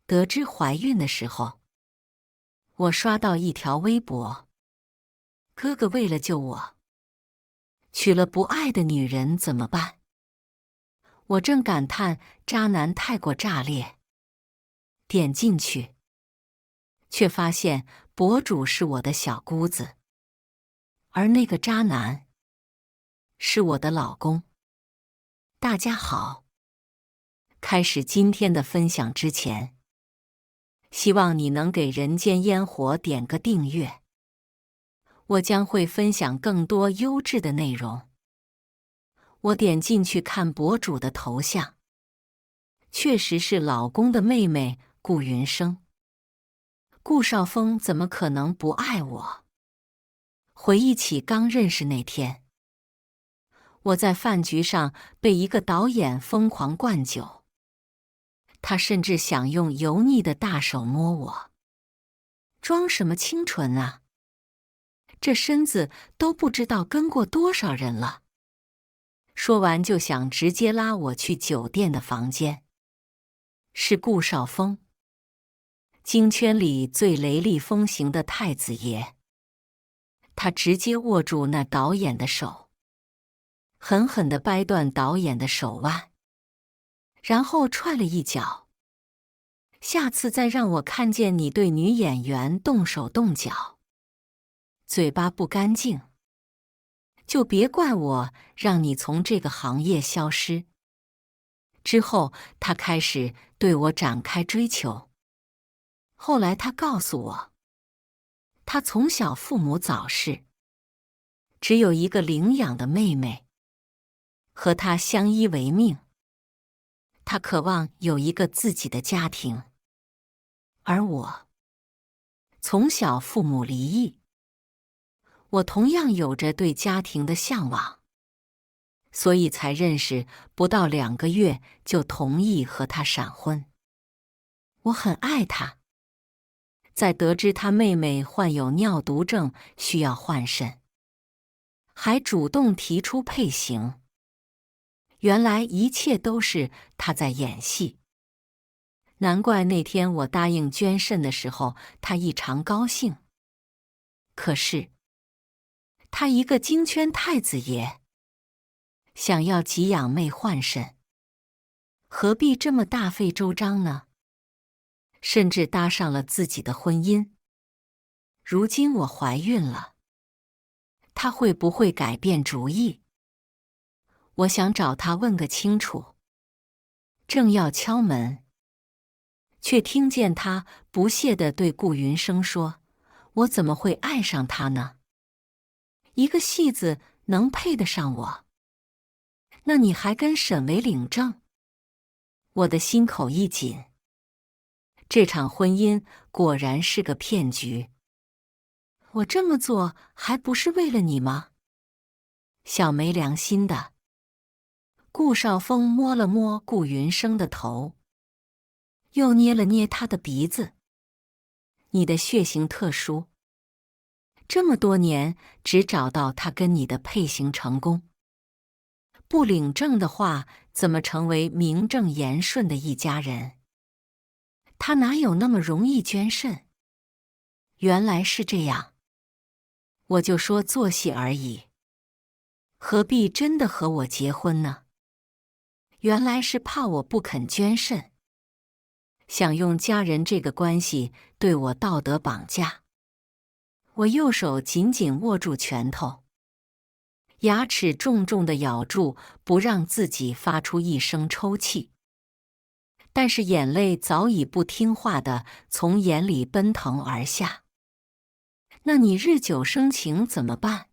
得知怀孕的时候，我刷到一条微博：哥哥为了救我，娶了不爱的女人怎么办？我正感叹渣男太过炸裂，点进去，却发现博主是我的小姑子，而那个渣男是我的老公。大家好，开始今天的分享之前，希望你能给人间烟火点个订阅，我将会分享更多优质的内容。我点进去看博主的头像，确实是老公的妹妹顾云生。顾少峰怎么可能不爱我？回忆起刚认识那天，我在饭局上被一个导演疯狂灌酒，他甚至想用油腻的大手摸我。装什么清纯啊？这身子都不知道跟过多少人了。说完就想直接拉我去酒店的房间。是顾少峰，京圈里最雷厉风行的太子爷。他直接握住那导演的手，狠狠地掰断导演的手腕，然后踹了一脚。下次再让我看见你对女演员动手动脚，嘴巴不干净，就别怪我让你从这个行业消失。之后，他开始对我展开追求。后来他告诉我，他从小父母早逝，只有一个领养的妹妹，和他相依为命。他渴望有一个自己的家庭，而我从小父母离异，我同样有着对家庭的向往，所以才认识不到2个月就同意和他闪婚。我很爱他，在得知他妹妹患有尿毒症需要换肾，还主动提出配型。原来一切都是他在演戏。难怪那天我答应捐肾的时候，他异常高兴。可是，他一个京圈太子爷，想要给养妹换肾，何必这么大费周章呢？甚至搭上了自己的婚姻。如今我怀孕了，他会不会改变主意？我想找他问个清楚。正要敲门，却听见他不屑地对顾云生说：“我怎么会爱上他呢？一个戏子能配得上我？那你还跟沈维领证？”我的心口一紧，这场婚姻果然是个骗局。我这么做还不是为了你吗？小没良心的。顾少峰摸了摸顾云生的头，又捏了捏他的鼻子。你的血型特殊，这么多年只找到他跟你的配型成功。不领证的话，怎么成为名正言顺的一家人？他哪有那么容易捐肾？原来是这样，我就说做戏而已，何必真的和我结婚呢？原来是怕我不肯捐肾，想用家人这个关系对我道德绑架。我右手紧紧握住拳头，牙齿重重地咬住，不让自己发出一声抽泣。但是眼泪早已不听话地从眼里奔腾而下。那你日久生情怎么办？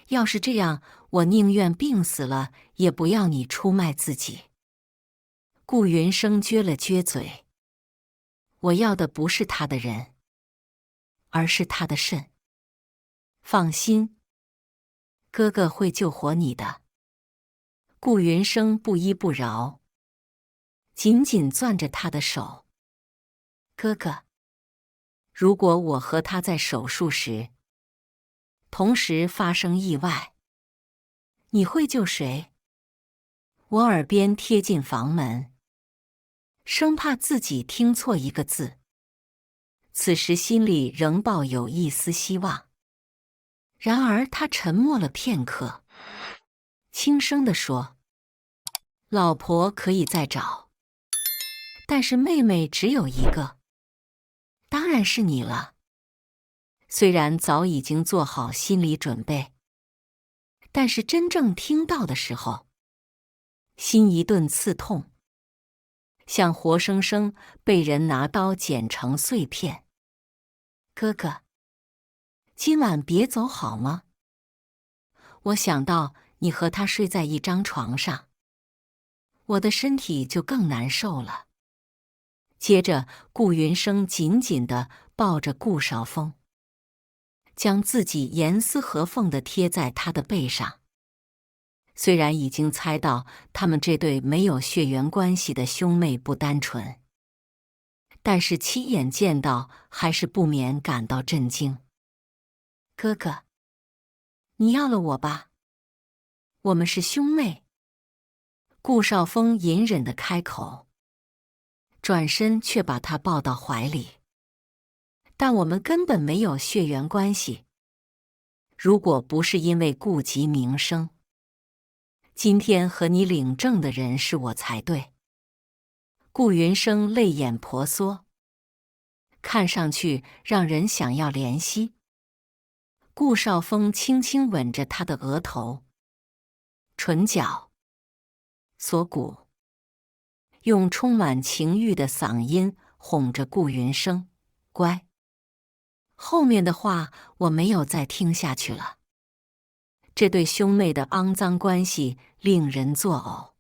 要是这样，我宁愿病死了，也不要你出卖自己。顾云生撅了撅嘴，我要的不是他的人，而是他的肾。放心，哥哥会救活你的。顾云生不依不饶，紧紧攥着他的手。哥哥，如果我和他在手术时同时发生意外，你会救谁？我耳边贴近房门，生怕自己听错一个字。此时心里仍抱有一丝希望。然而他沉默了片刻，轻声地说：“老婆可以再找，但是妹妹只有一个，当然是你了。”虽然早已经做好心理准备，但是真正听到的时候，心一顿刺痛，像活生生被人拿刀剪成碎片。哥哥，今晚别走好吗？我想到你和他睡在一张床上，我的身体就更难受了。接着，顾云生紧紧地抱着顾少峰，将自己严丝合缝地贴在他的背上。虽然已经猜到他们这对没有血缘关系的兄妹不单纯，但是亲眼见到还是不免感到震惊。哥哥，你要了我吧？我们是兄妹。顾少峰隐忍地开口，转身却把他抱到怀里。但我们根本没有血缘关系。如果不是因为顾及名声，今天和你领证的人是我才对。顾云生泪眼婆娑，看上去让人想要怜惜。顾少峰轻轻吻着他的额头、唇角、锁骨，用充满情欲的嗓音哄着顾云生：“乖。”后面的话我没有再听下去了。这对兄妹的肮脏关系令人作呕。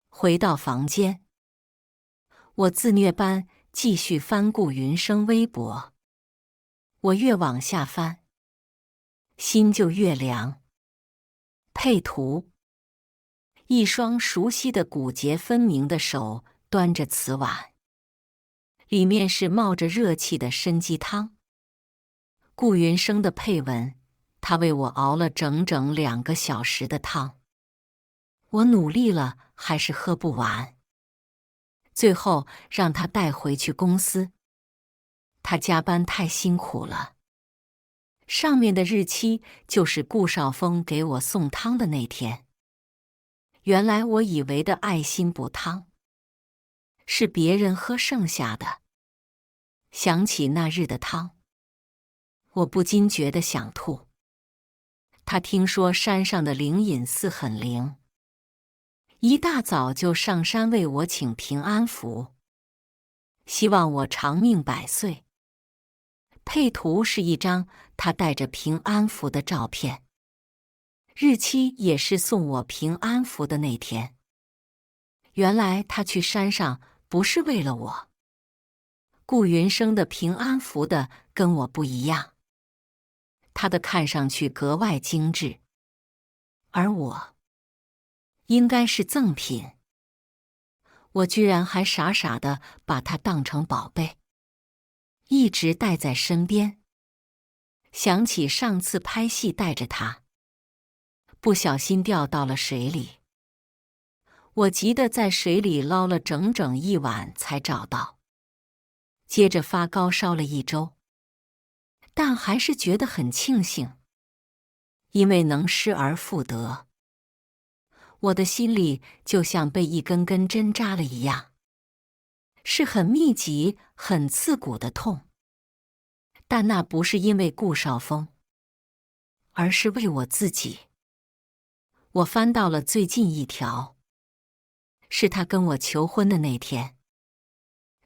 回到房间，我自虐般继续翻顾云生微博。我越往下翻，心就越凉。配图：一双熟悉的骨节分明的手端着瓷碗，里面是冒着热气的参鸡汤。顾云生的配文：他为我熬了整整2个小时的汤，我努力了还是喝不完，最后让他带回去公司。他加班太辛苦了。上面的日期就是顾少峰给我送汤的那天。原来我以为的爱心补汤，是别人喝剩下的。想起那日的汤，我不禁觉得想吐。他听说山上的灵隐寺很灵，一大早就上山为我请平安符，希望我长命百岁。配图是一张他带着平安符的照片，日期也是送我平安符的那天。原来他去山上不是为了我。顾云生的平安符的跟我不一样，他的看上去格外精致，而我应该是赠品。我居然还傻傻的把它当成宝贝，一直带在身边。想起上次拍戏带着它，不小心掉到了水里，我急得在水里捞了整整1晚才找到，接着发高烧了1周。但还是觉得很庆幸，因为能失而复得。我的心里就像被一根根针扎了一样，是很密集、很刺骨的痛。但那不是因为顾少峰，而是为我自己。我翻到了最近一条，是他跟我求婚的那天，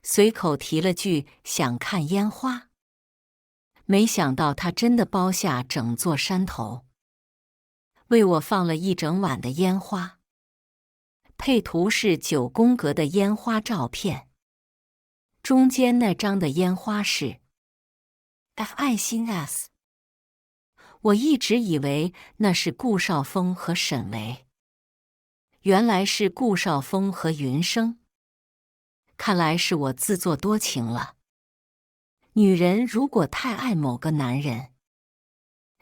随口提了句想看烟花。没想到他真的包下整座山头，为我放了一整晚的烟花。配图是9宫格的烟花照片，中间那张的烟花是 F 爱心 S。我一直以为那是顾少峰和沈维，原来是顾少峰和云生。看来是我自作多情了。女人如果太爱某个男人，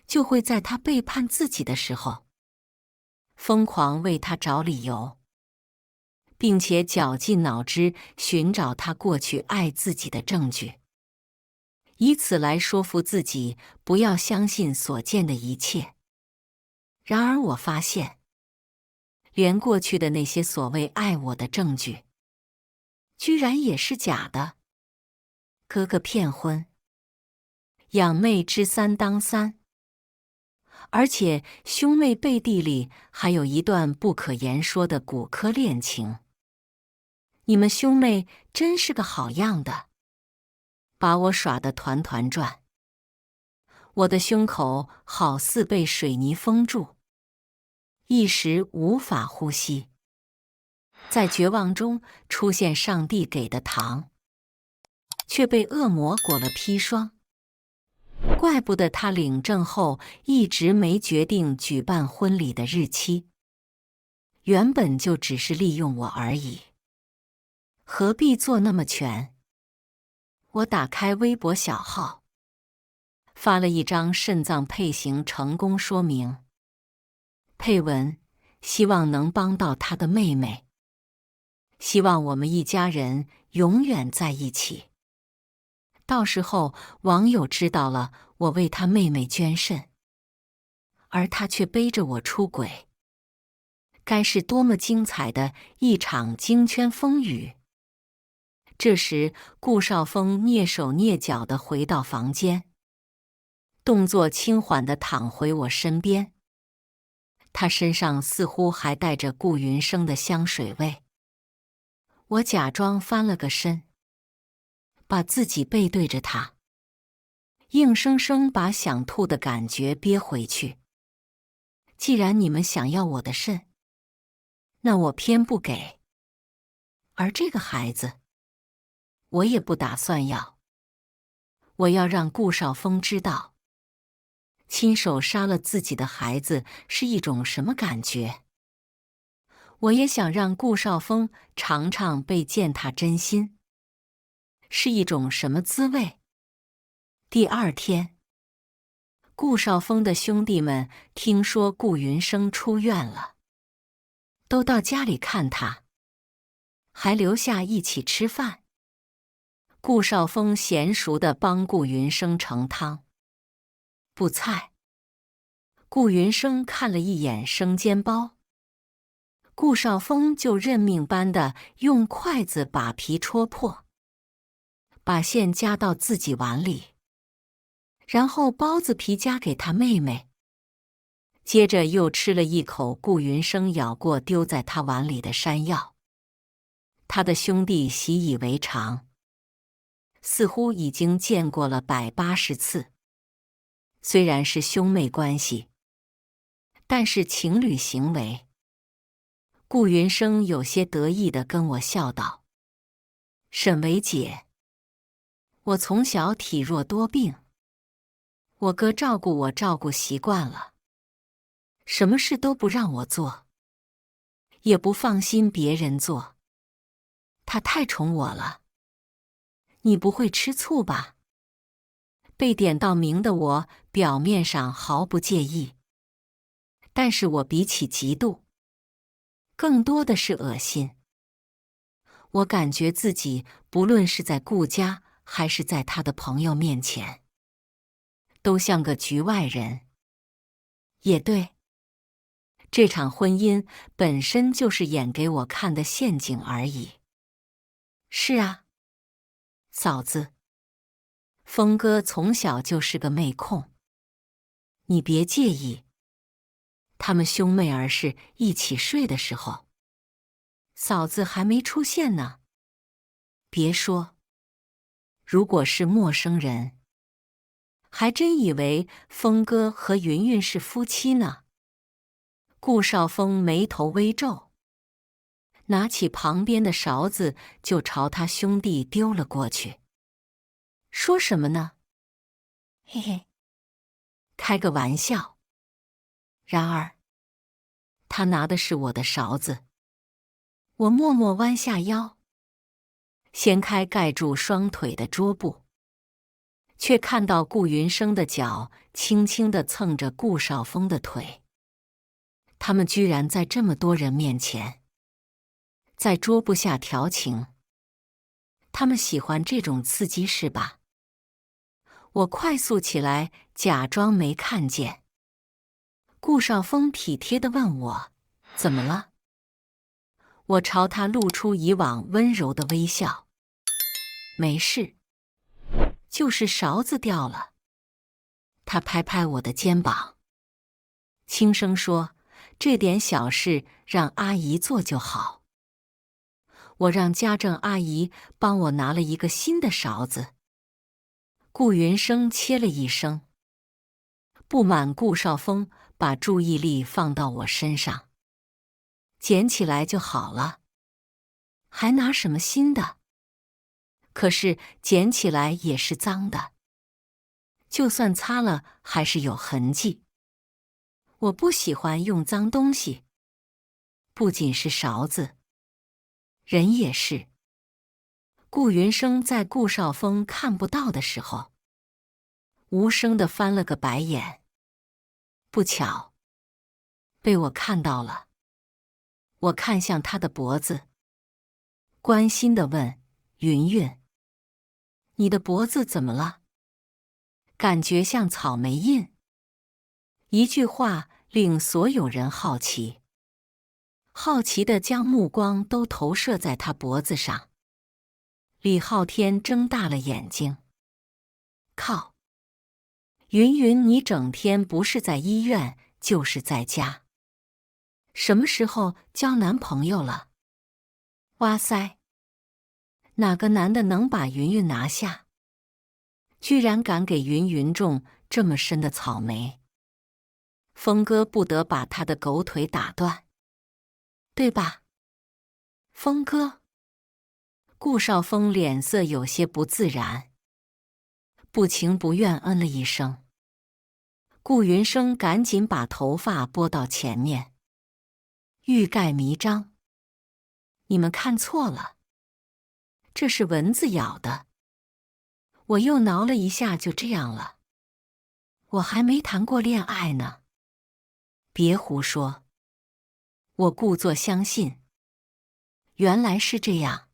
就会在他背叛自己的时候，疯狂为他找理由。并且绞尽脑汁寻找他过去爱自己的证据，以此来说服自己不要相信所见的一切。然而我发现，连过去的那些所谓爱我的证据，居然也是假的。哥哥骗婚，养妹知三当三，而且兄妹背地里还有一段不可言说的骨科恋情。你们兄妹真是个好样的，把我耍得团团转。我的胸口好似被水泥封住，一时无法呼吸。在绝望中出现上帝给的糖，却被恶魔裹了砒霜。怪不得他领证后一直没决定举办婚礼的日期，原本就只是利用我而已，何必做那么全？我打开微博小号，发了一张肾脏配型成功说明，配文希望能帮到他的妹妹，希望我们一家人永远在一起。到时候网友知道了我为他妹妹捐肾，而他却背着我出轨，该是多么精彩的一场京圈风雨。这时顾少峰蹑手蹑脚地回到房间，动作轻缓地躺回我身边，他身上似乎还带着顾云生的香水味。我假装翻了个身，把自己背对着他，硬生生把想吐的感觉憋回去。既然你们想要我的肾，那我偏不给。而这个孩子，我也不打算要。我要让顾少峰知道，亲手杀了自己的孩子是一种什么感觉。我也想让顾少峰尝尝被践踏真心是一种什么滋味。第二天，顾少峰的兄弟们听说顾云生出院了，都到家里看他，还留下一起吃饭。顾少峰娴熟地帮顾云生盛汤、布菜。顾云生看了一眼生煎包，顾少峰就认命般地用筷子把皮戳破，把馅夹到自己碗里，然后包子皮夹给他妹妹，接着又吃了一口顾云生咬过丢在他碗里的山药。他的兄弟习以为常，似乎已经见过了180次。虽然是兄妹关系，但是情侣行为。顾云生有些得意地跟我笑道：“沈维姐，我从小体弱多病，我哥照顾我照顾习惯了，什么事都不让我做，也不放心别人做，他太宠我了。你不会吃醋吧？”被点到名的我表面上毫不介意，但是我比起嫉妒，更多的是恶心。我感觉自己不论是在顾家还是在他的朋友面前，都像个局外人。也对，这场婚姻本身就是演给我看的陷阱而已。是啊，嫂子，峰哥从小就是个妹控，你别介意。他们兄妹儿是一起睡的时候，嫂子还没出现呢。别说，如果是陌生人，还真以为峰哥和云云是夫妻呢。顾少峰眉头微皱，拿起旁边的勺子就朝他兄弟丢了过去。说什么呢？嘿嘿，开个玩笑。然而，他拿的是我的勺子。我默默弯下腰，掀开盖住双腿的桌布，却看到顾云生的脚轻轻地蹭着顾少峰的腿。他们居然在这么多人面前在桌布下调情。他们喜欢这种刺激是吧？我快速起来，假装没看见。顾少峰体贴地问我：“怎么了？”我朝他露出以往温柔的微笑：“没事，就是勺子掉了。”他拍拍我的肩膀，轻声说：“这点小事让阿姨做就好。”我让家政阿姨帮我拿了一个新的勺子。顾云生切了一声。不满顾少峰把注意力放到我身上，捡起来就好了，还拿什么新的？可是捡起来也是脏的，就算擦了还是有痕迹。我不喜欢用脏东西，不仅是勺子，人也是。顾云生在顾少峰看不到的时候，无声地翻了个白眼。不巧，被我看到了。我看向他的脖子，关心地问：“云云，你的脖子怎么了？感觉像草莓印。”一句话令所有人好奇，好奇地将目光都投射在他脖子上。李昊天睁大了眼睛：“靠！云云，你整天不是在医院就是在家，什么时候交男朋友了？”哇塞！哪个男的能把云云拿下？居然敢给云云种这么深的草莓！峰哥不得把他的狗腿打断，对吧？峰哥。顾少峰脸色有些不自然，不情不愿嗯了一声。顾云生赶紧把头发拨到前面，欲盖弥彰：“你们看错了，这是蚊子咬的。我又挠了一下，就这样了。我还没谈过恋爱呢。”别胡说！我故作相信。原来是这样，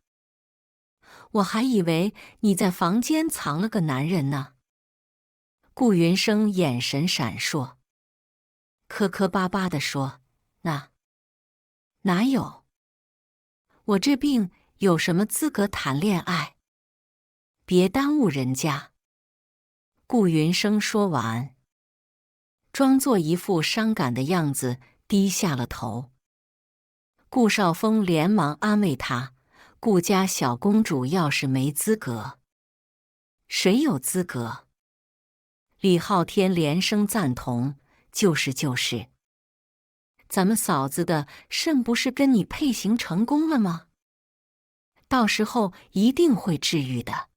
我还以为你在房间藏了个男人呢。顾云生眼神闪烁，磕磕巴巴地说：“哪有？我这病有什么资格谈恋爱？别耽误人家。”顾云生说完，装作一副伤感的样子，低下了头。顾少峰连忙安慰他：“顾家小公主要是没资格，谁有资格？”李昊天连声赞同：“就是就是。咱们嫂子的肾不是跟你配型成功了吗？到时候一定会治愈的。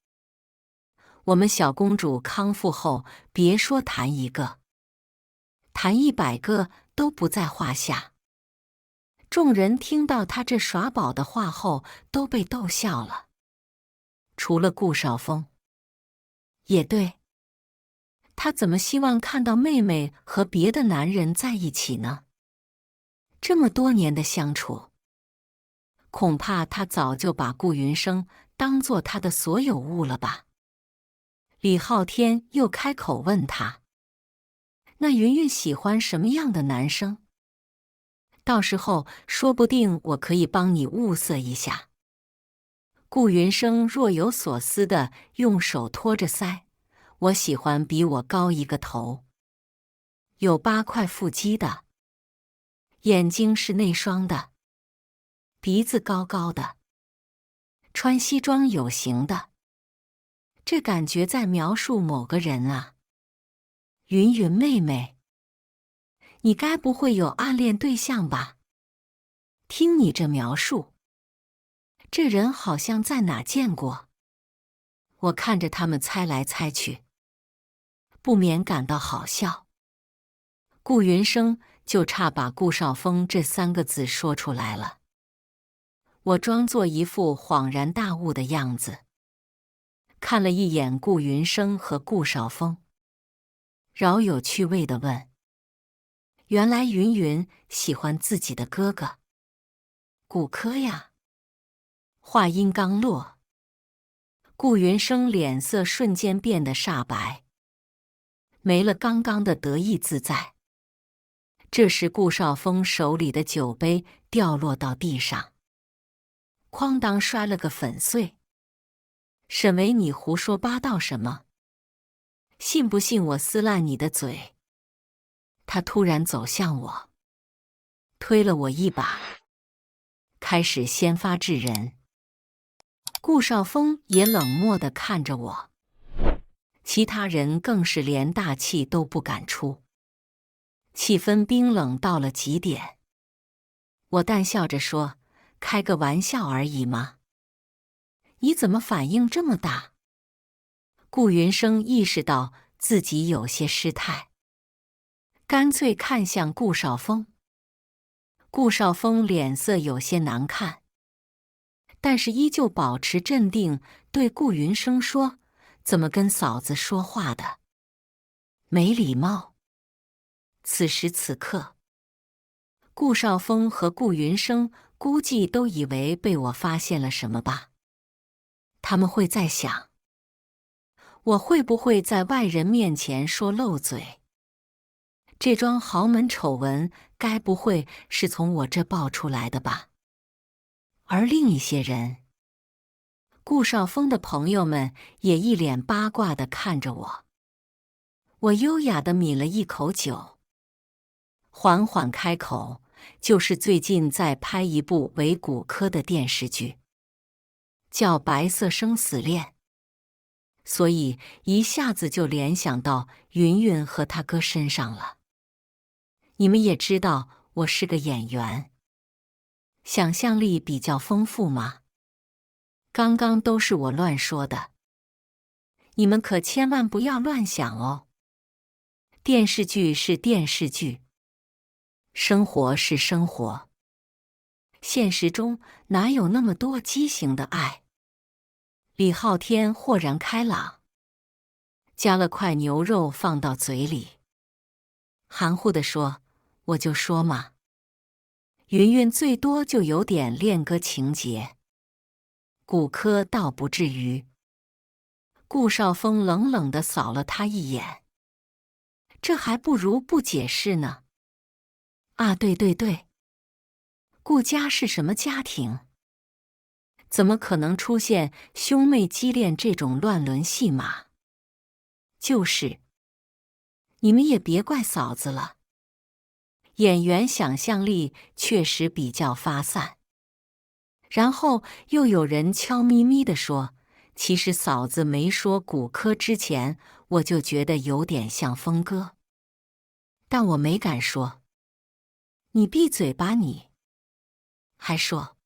我们小公主康复后，别说谈一个，谈100个都不在话下。”众人听到他这耍宝的话后，都被逗笑了。除了顾少峰。也对，他怎么希望看到妹妹和别的男人在一起呢？这么多年的相处，恐怕他早就把顾云生当作他的所有物了吧？李昊天又开口问他：“那云云喜欢什么样的男生？到时候说不定我可以帮你物色一下。”顾云生若有所思地用手托着腮：“我喜欢比我高1个头，有8块腹肌的，眼睛是内双的，鼻子高高的，穿西装有型的。”这感觉在描述某个人啊。云云妹妹，你该不会有暗恋对象吧？听你这描述，这人好像在哪见过。我看着他们猜来猜去，不免感到好笑。顾云生就差把顾少峰这3个字说出来了。我装作一副恍然大悟的样子，看了一眼顾云生和顾少峰，饶有趣味地问：“原来云云喜欢自己的哥哥，顾柯呀？”话音刚落，顾云生脸色瞬间变得煞白，没了刚刚的得意自在。这时顾少峰手里的酒杯掉落到地上，哐当摔了个粉碎。沈维，你胡说八道什么？信不信我撕烂你的嘴？他突然走向我，推了我一把，开始先发制人。顾少峰也冷漠地看着我，其他人更是连大气都不敢出，气氛冰冷到了极点。我淡笑着说：“开个玩笑而已嘛。”你怎么反应这么大？顾云生意识到自己有些失态，干脆看向顾少峰。顾少峰脸色有些难看，但是依旧保持镇定，对顾云生说：“怎么跟嫂子说话的？没礼貌。”此时此刻，顾少峰和顾云生估计都以为被我发现了什么吧。他们会在想，我会不会在外人面前说漏嘴？这桩豪门丑闻该不会是从我这爆出来的吧？而另一些人，顾少峰的朋友们也一脸八卦地看着我。我优雅地抿了一口酒，缓缓开口：“就是最近在拍一部伪骨科的电视剧，叫《白色生死恋》，所以一下子就联想到云云和他哥身上了。你们也知道我是个演员，想象力比较丰富嘛。刚刚都是我乱说的，你们可千万不要乱想哦。电视剧是电视剧，生活是生活，现实中哪有那么多畸形的爱？”李昊天豁然开朗，夹了块牛肉放到嘴里，含糊地说：“我就说嘛，云云最多就有点恋歌情节，骨科倒不至于。”顾少峰冷冷地扫了他一眼，这还不如不解释呢。啊，对对对，顾家是什么家庭？怎么可能出现兄妹畸恋这种乱伦戏码？就是，你们也别怪嫂子了。演员想象力确实比较发散。然后又有人悄咪咪地说：“其实嫂子没说骨科之前，我就觉得有点像峰哥，但我没敢说。”你闭嘴吧你！还说，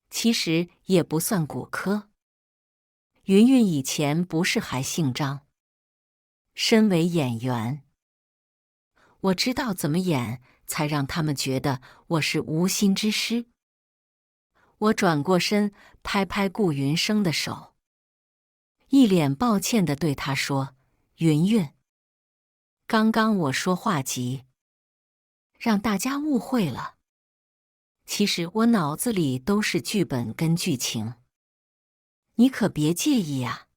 其实也不算骨科。云云以前不是还姓张？身为演员，我知道怎么演才让他们觉得我是无心之失。我转过身，拍拍顾云生的手，一脸抱歉地对他说：“云云，刚刚我说话急，让大家误会了。其实我脑子里都是剧本跟剧情，你可别介意啊。”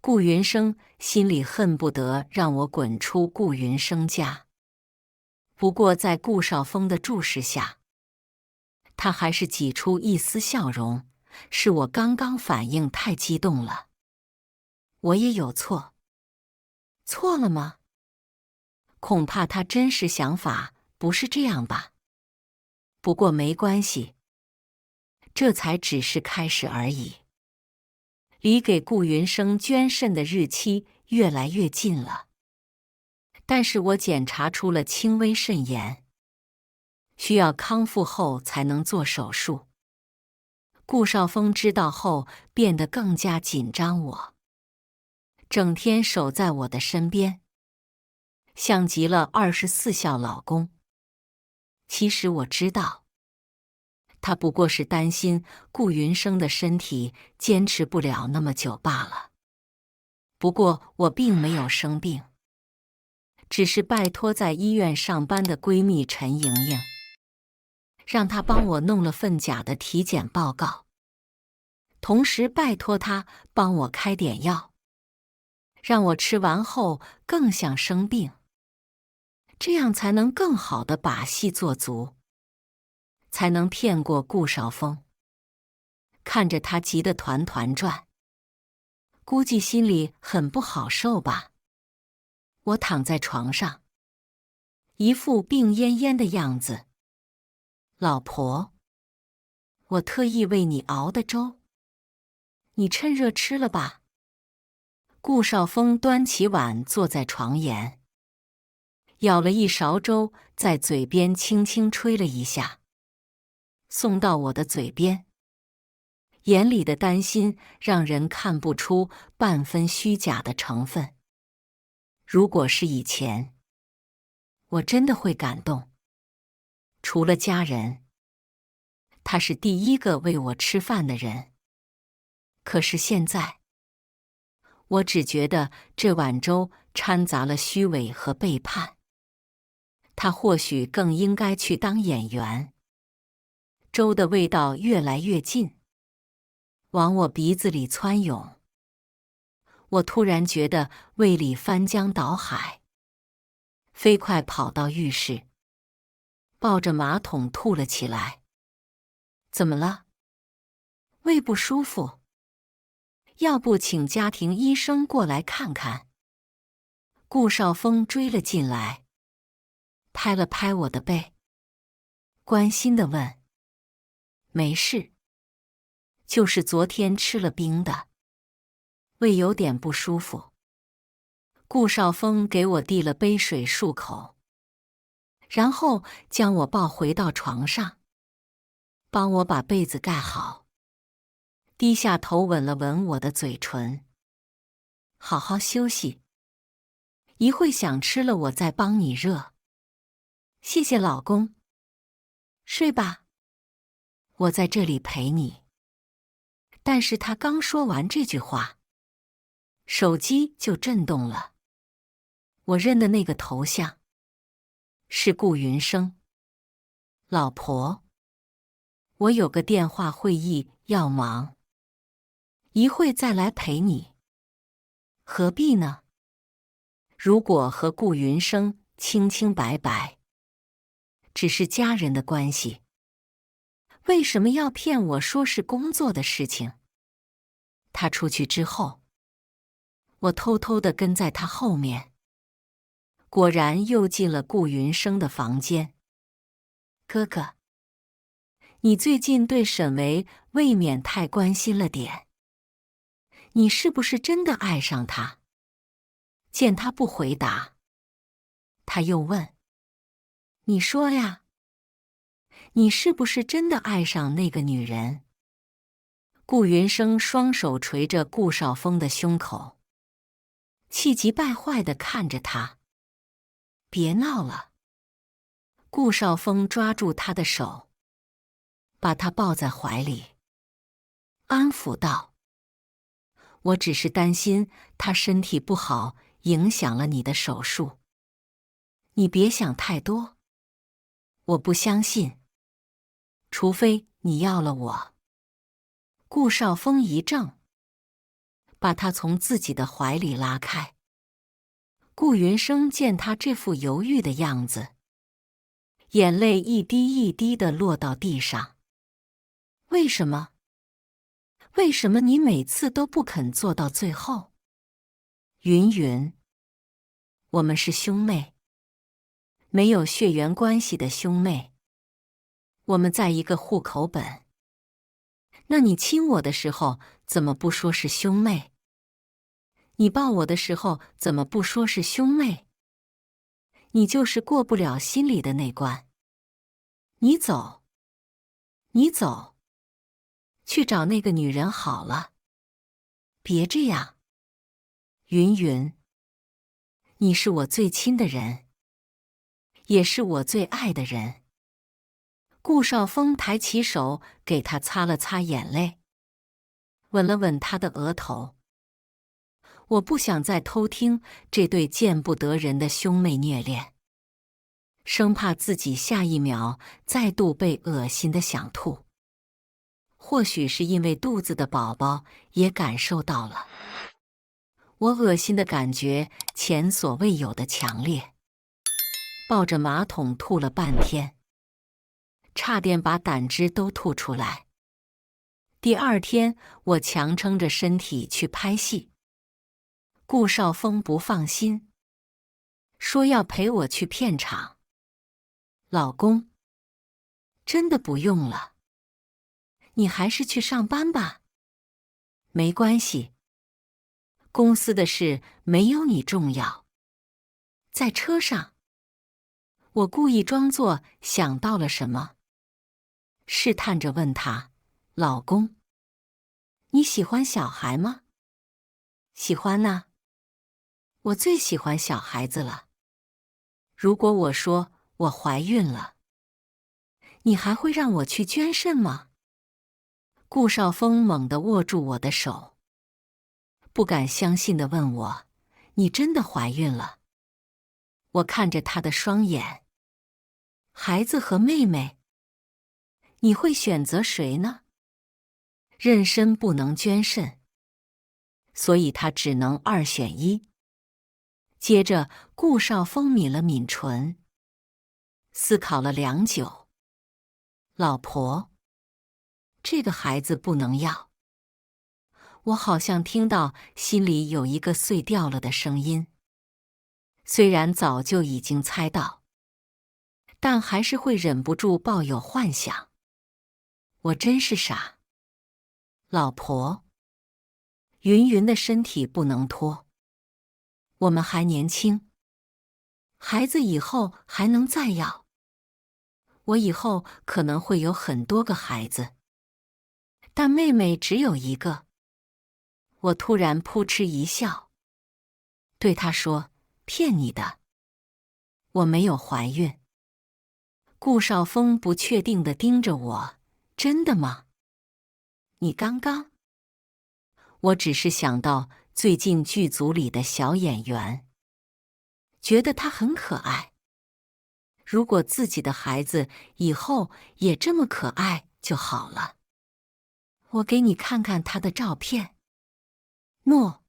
顾云生心里恨不得让我滚出顾云生家，不过在顾少峰的注视下，他还是挤出一丝笑容：“是我刚刚反应太激动了，我也有错。”错了吗？恐怕他真实想法不是这样吧。不过没关系，这才只是开始而已。离给顾云生捐肾的日期越来越近了，但是我检查出了轻微肾炎，需要康复后才能做手术。顾少峰知道后变得更加紧张我，整天守在我的身边，像极了24孝老公。其实我知道，他不过是担心顾云生的身体坚持不了那么久罢了。不过我并没有生病，只是拜托在医院上班的闺蜜陈莹莹，让她帮我弄了份假的体检报告。同时拜托他帮我开点药，让我吃完后更像生病，这样才能更好的把戏做足，才能骗过顾少峰。看着他急得团团转，估计心里很不好受吧。我躺在床上，一副病恹恹的样子。老婆，我特意为你熬的粥，你趁热吃了吧。顾少峰端起碗坐在床沿，舀了一勺粥，在嘴边轻轻吹了一下，送到我的嘴边，眼里的担心让人看不出半分虚假的成分。如果是以前，我真的会感动。除了家人，他是第一个喂我吃饭的人。可是现在，我只觉得这碗粥掺杂了虚伪和背叛。他或许更应该去当演员。粥的味道越来越近，往我鼻子里窜涌。我突然觉得胃里翻江倒海，飞快跑到浴室，抱着马桶吐了起来。怎么了？胃不舒服？要不请家庭医生过来看看。顾少峰追了进来，拍了拍我的背，关心地问：没事，就是昨天吃了冰的，胃有点不舒服。顾少峰给我递了杯水漱口，然后将我抱回到床上，帮我把被子盖好，低下头吻了吻我的嘴唇。好好休息，一会想吃了我再帮你热。谢谢老公。睡吧，我在这里陪你。但是他刚说完这句话，手机就震动了。我认的那个头像是顾云生。老婆，我有个电话会议要忙，一会再来陪你。何必呢？如果和顾云生清清白白，只是家人的关系，为什么要骗我说是工作的事情？他出去之后，我偷偷地跟在他后面，果然又进了顾云生的房间。哥哥，你最近对沈维未免太关心了点，你是不是真的爱上他？见他不回答，他又问：你说呀，你是不是真的爱上那个女人？顾云生双手捶着顾少峰的胸口，气急败坏地看着他。别闹了。顾少峰抓住他的手，把他抱在怀里，安抚道：我只是担心他身体不好，影响了你的手术。你别想太多，我不相信，除非你要了我。顾少峰一怔，把他从自己的怀里拉开。顾云生见他这副犹豫的样子，眼泪一滴一滴地落到地上。为什么？为什么你每次都不肯做到最后？云云，我们是兄妹，没有血缘关系的兄妹。我们在一个户口本。那你亲我的时候怎么不说是兄妹？你抱我的时候怎么不说是兄妹？你就是过不了心里的那关。你走，你走，去找那个女人好了。别这样，云云，你是我最亲的人，也是我最爱的人。顾少峰抬起手给他擦了擦眼泪，吻了吻他的额头。我不想再偷听这对见不得人的兄妹虐恋，生怕自己下一秒再度被恶心的想吐。或许是因为肚子的宝宝也感受到了，我恶心的感觉前所未有的强烈，抱着马桶吐了半天，差点把胆汁都吐出来。第二天，我强撑着身体去拍戏。顾少峰不放心，说要陪我去片场。老公，真的不用了，你还是去上班吧。没关系，公司的事没有你重要。在车上，我故意装作想到了什么，试探着问他：老公，你喜欢小孩吗？喜欢呢，我最喜欢小孩子了。如果我说我怀孕了，你还会让我去捐肾吗？顾少峰猛地握住我的手，不敢相信地问我：你真的怀孕了？我看着他的双眼，孩子和妹妹，你会选择谁呢？妊娠不能捐肾，所以他只能二选一。接着，顾少峰抿了抿唇，思考了良久。老婆，这个孩子不能要。我好像听到心里有一个碎掉了的声音，虽然早就已经猜到，但还是会忍不住抱有幻想。我真是傻。老婆，云云的身体不能拖，我们还年轻，孩子以后还能再要。我以后可能会有很多个孩子，但妹妹只有一个。我突然扑哧一笑，对他说：骗你的，我没有怀孕。顾少峰不确定地盯着我：真的吗？你刚刚……我只是想到最近剧组里的小演员，觉得他很可爱。如果自己的孩子以后也这么可爱就好了。我给你看看他的照片。诺，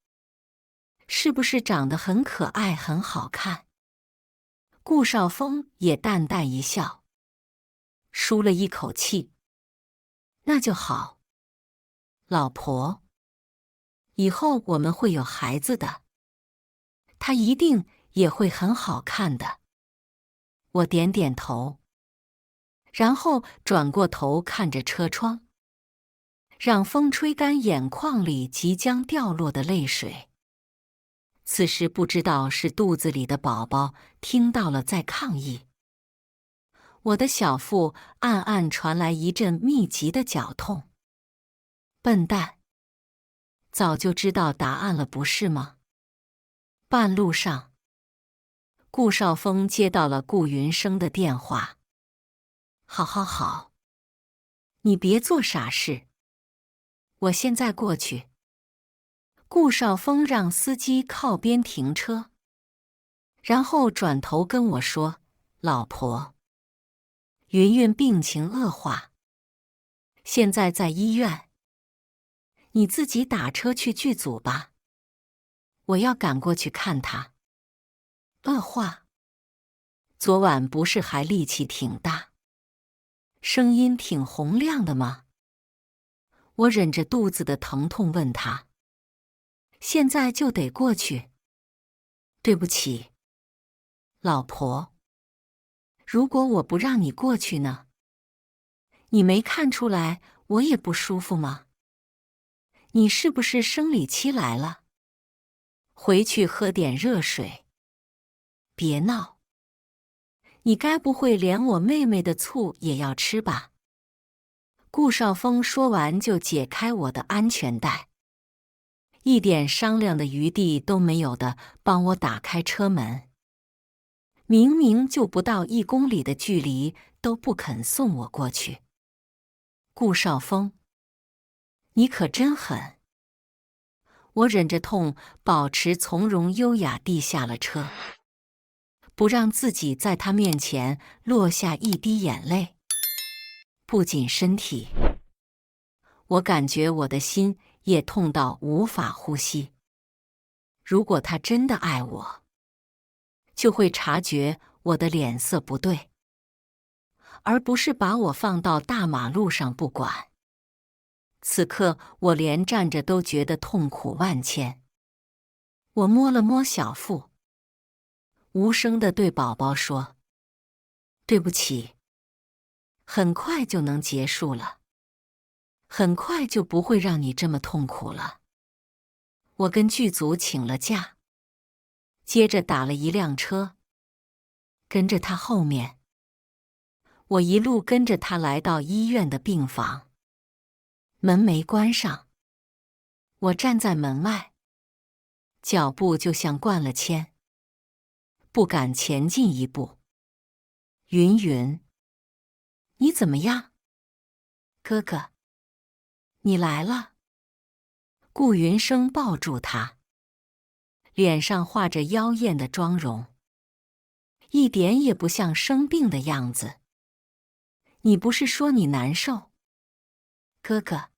是不是长得很可爱很好看？顾少峰也淡淡一笑，舒了一口气。那就好。老婆，以后我们会有孩子的，他一定也会很好看的。我点点头，然后转过头看着车窗，让风吹干眼眶里即将掉落的泪水。此时不知道是肚子里的宝宝听到了在抗议，我的小腹暗暗传来一阵密集的绞痛。笨蛋，早就知道答案了不是吗？半路上，顾少峰接到了顾云生的电话。好，你别做傻事，我现在过去。顾少峰让司机靠边停车，然后转头跟我说：老婆，云云病情恶化，现在在医院，你自己打车去剧组吧，我要赶过去看她。恶化？昨晚不是还力气挺大，声音挺洪亮的吗？我忍着肚子的疼痛问他。现在就得过去。对不起，老婆。如果我不让你过去呢？你没看出来我也不舒服吗？你是不是生理期来了？回去喝点热水。别闹。你该不会连我妹妹的醋也要吃吧？顾少峰说完就解开我的安全带，一点商量的余地都没有的帮我打开车门。明明就不到1公里的距离，都不肯送我过去。顾少峰，你可真狠！我忍着痛，保持从容优雅地下了车，不让自己在他面前落下一滴眼泪。不仅身体，我感觉我的心也痛到无法呼吸。如果他真的爱我，就会察觉我的脸色不对，而不是把我放到大马路上不管。此刻我连站着都觉得痛苦万千。我摸了摸小腹，无声地对宝宝说：“对不起。”很快就能结束了，很快就不会让你这么痛苦了。我跟剧组请了假，接着打了一辆车，跟着他后面。我一路跟着他来到医院的病房，门没关上，我站在门外，脚步就像灌了铅，不敢前进一步。云云，你怎么样？哥哥，你来了。顾云生抱住他，脸上画着妖艳的妆容，一点也不像生病的样子。你不是说你难受？哥哥，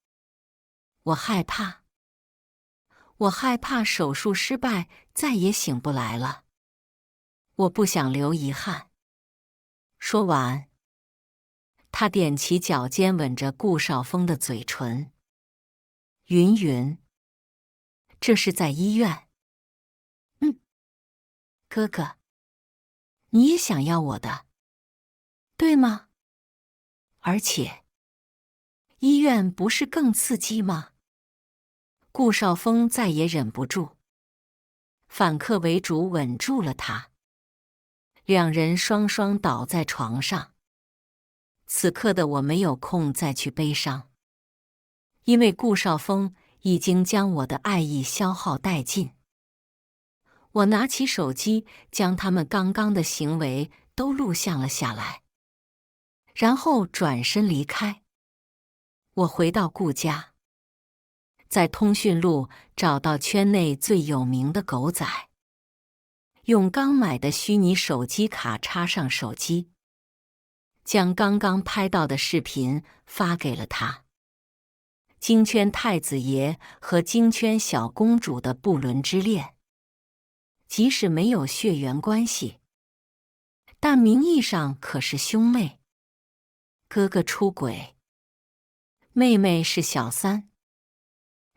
我害怕。我害怕手术失败，再也醒不来了。我不想留遗憾。说完，他踮起脚尖吻着顾少峰的嘴唇。云云，这是在医院。哥哥，你也想要我的，对吗？而且，医院不是更刺激吗？顾少峰再也忍不住，反客为主吻住了他。两人双双倒在床上。此刻的我没有空再去悲伤，因为顾少峰已经将我的爱意消耗殆尽。我拿起手机，将他们刚刚的行为都录像了下来，然后转身离开。我回到顾家，在通讯录找到圈内最有名的狗仔，用刚买的虚拟手机卡插上手机，将刚刚拍到的视频发给了他。京圈太子爷和京圈小公主的不伦之恋，即使没有血缘关系，但名义上可是兄妹。哥哥出轨，妹妹是小三，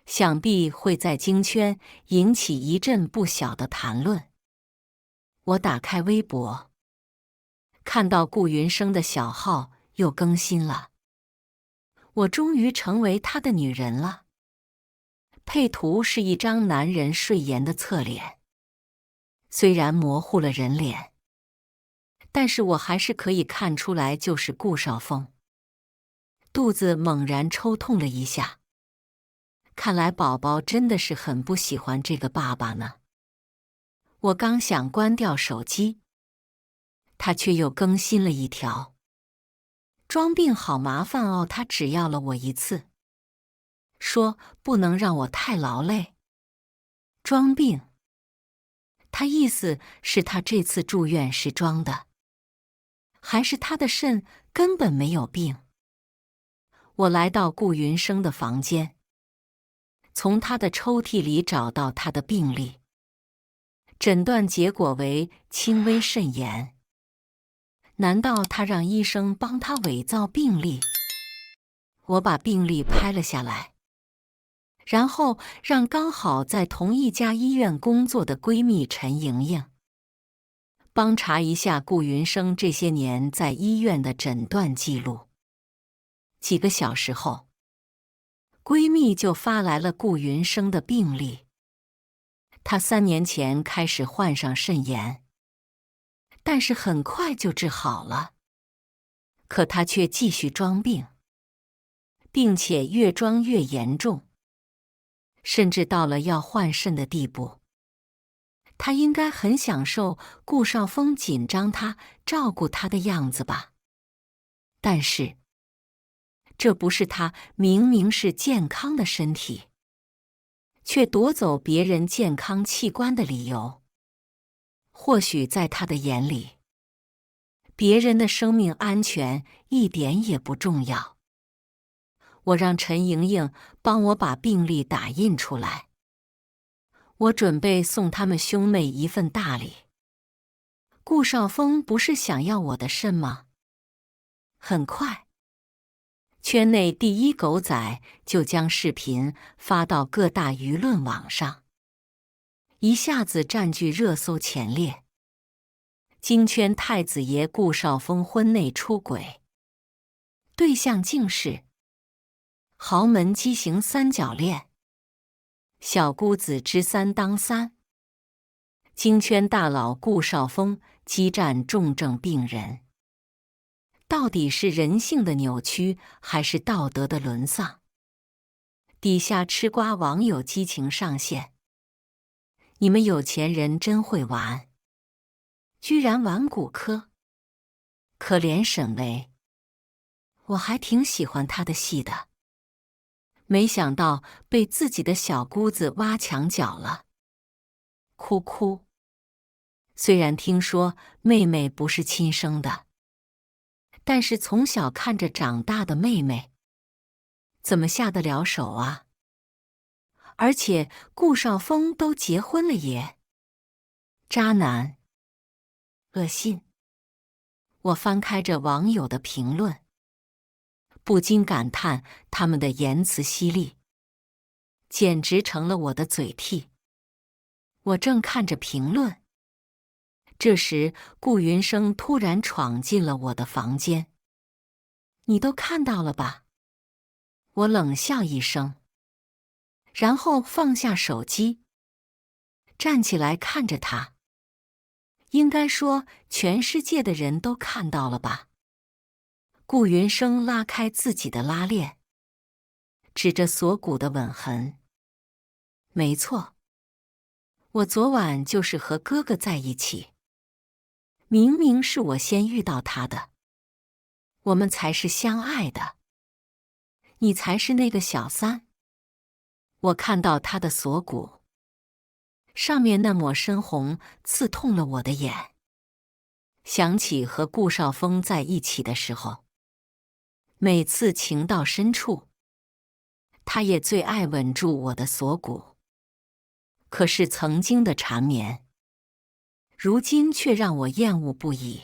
想必会在京圈引起一阵不小的谈论。我打开微博，看到顾云生的小号又更新了。我终于成为他的女人了。配图是一张男人睡颜的侧脸，虽然模糊了人脸，但是我还是可以看出来就是顾少峰。肚子猛然抽痛了一下，看来宝宝真的是很不喜欢这个爸爸呢。我刚想关掉手机，他却又更新了一条。装病好麻烦哦，他只要了我一次，说不能让我太劳累。装病，他意思是他这次住院是装的，还是他的肾根本没有病？我来到顾云生的房间，从他的抽屉里找到他的病历，诊断结果为轻微肾炎。难道他让医生帮他伪造病历？我把病历拍了下来，然后让刚好在同一家医院工作的闺蜜陈莹莹帮查一下顾云生这些年在医院的诊断记录。几个小时后，闺蜜就发来了顾云生的病历。他3年前开始患上肾炎，但是很快就治好了。可他却继续装病，并且越装越严重，甚至到了要换肾的地步。他应该很享受顾少峰紧张他、照顾他的样子吧？但是，这不是他明明是健康的身体，却夺走别人健康器官的理由。或许在他的眼里，别人的生命安全一点也不重要。我让陈莹莹帮我把病历打印出来，我准备送他们兄妹一份大礼。顾少峰不是想要我的肾吗？很快，圈内第一狗仔就将视频发到各大舆论网上，一下子占据热搜前列。京圈太子爷顾少峰婚内出轨，对象竟是豪门畸形三角恋，小姑子之三当三。京圈大佬顾少峰激战重症病人，到底是人性的扭曲，还是道德的沦丧？底下吃瓜网友激情上线：你们有钱人真会玩，居然玩骨科，可怜沈巍。我还挺喜欢他的戏的，没想到被自己的小姑子挖墙脚了。哭哭。虽然听说妹妹不是亲生的，但是从小看着长大的妹妹，怎么下得了手啊？而且顾少峰都结婚了耶！渣男，恶心！我翻开着网友的评论，不禁感叹他们的言辞犀利，简直成了我的嘴替。我正看着评论，这时顾云生突然闯进了我的房间。你都看到了吧？我冷笑一声，然后放下手机，站起来看着他。应该说全世界的人都看到了吧？顾云生拉开自己的拉链，指着锁骨的吻痕。没错，我昨晚就是和哥哥在一起。明明是我先遇到他的，我们才是相爱的。你才是那个小三。我看到他的锁骨，上面那抹深红刺痛了我的眼。想起和顾少峰在一起的时候，每次情到深处，他也最爱吻住我的锁骨。可是曾经的缠绵，如今却让我厌恶不已。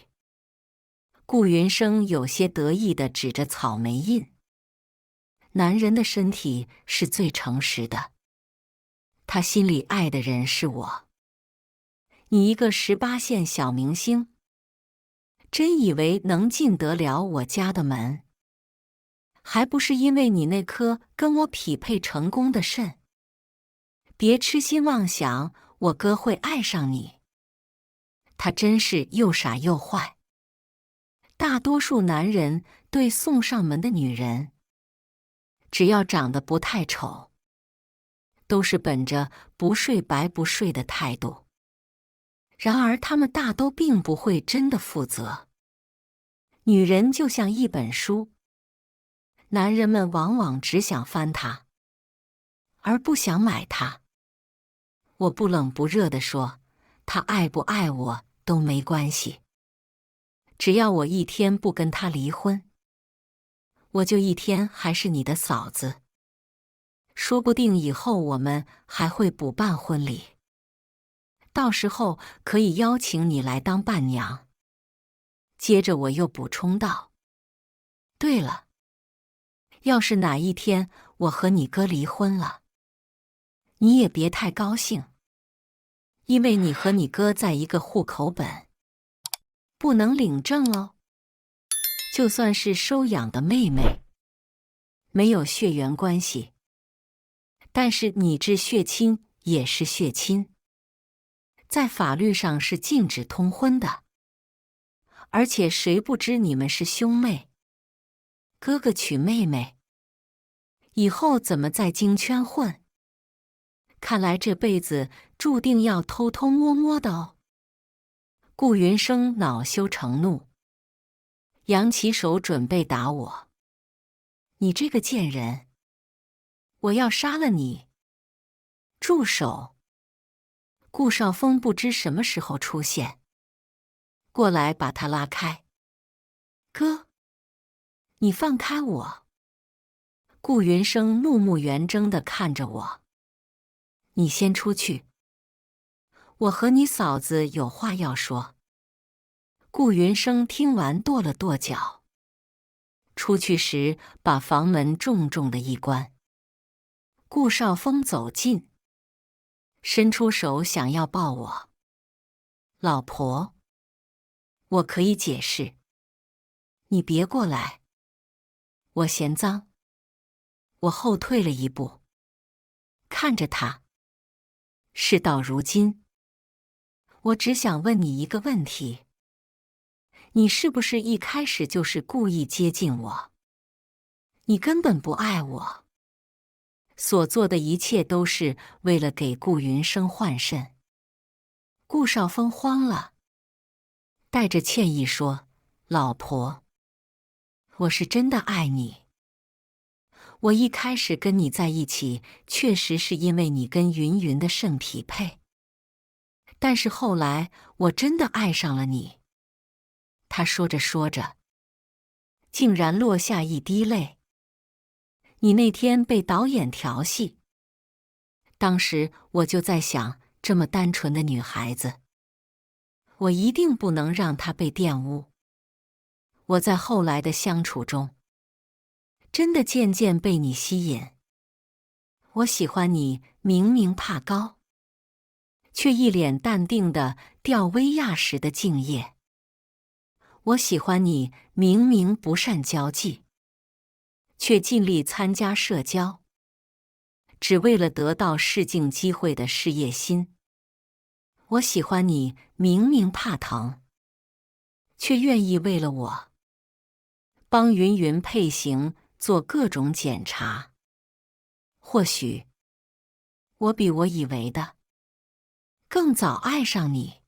顾云生有些得意地指着草莓印。男人的身体是最诚实的，他心里爱的人是我。你一个18线小明星，真以为能进得了我家的门？还不是因为你那颗跟我匹配成功的肾？别痴心妄想我哥会爱上你，他真是又傻又坏。大多数男人对送上门的女人，只要长得不太丑，都是本着不睡白不睡的态度。然而他们大都并不会真的负责。女人就像一本书，男人们往往只想翻它，而不想买它。我不冷不热地说，他爱不爱我都没关系，只要我一天不跟他离婚，我就一天还是你的嫂子。说不定以后我们还会补办婚礼，到时候可以邀请你来当伴娘。接着我又补充道，对了，要是哪一天我和你哥离婚了，你也别太高兴，因为你和你哥在一个户口本，不能领证哦。就算是收养的妹妹，没有血缘关系，但是你至血亲也是血亲，在法律上是禁止通婚的。而且谁不知你们是兄妹？哥哥娶妹妹，以后怎么在京圈混？看来这辈子注定要偷偷摸摸的哦。顾云生恼羞成怒，扬起手准备打我。你这个贱人，我要杀了你！住手！顾少峰不知什么时候出现，过来把他拉开。哥，你放开我！顾云生怒目圆睁地看着我：“你先出去，我和你嫂子有话要说。”顾云生听完跺了跺脚，出去时把房门重重的一关。顾少峰走近，伸出手想要抱我。老婆，我可以解释，你别过来。我嫌脏。我后退了一步，看着他。事到如今，我只想问你一个问题：你是不是一开始就是故意接近我？你根本不爱我，所做的一切都是为了给顾云生换肾。顾少峰慌了，带着歉意说：“老婆，我是真的爱你。我一开始跟你在一起，确实是因为你跟云云的肾匹配。但是后来，我真的爱上了你。”他说着说着，竟然落下一滴泪。你那天被导演调戏，当时我就在想，这么单纯的女孩子，我一定不能让她被玷污。我在后来的相处中，真的渐渐被你吸引。我喜欢你明明怕高，却一脸淡定的吊威亚时的敬业。我喜欢你明明不善交际，却尽力参加社交，只为了得到试镜机会的事业心。我喜欢你明明怕疼，却愿意为了我帮云云配型做各种检查。或许我比我以为的更早爱上你。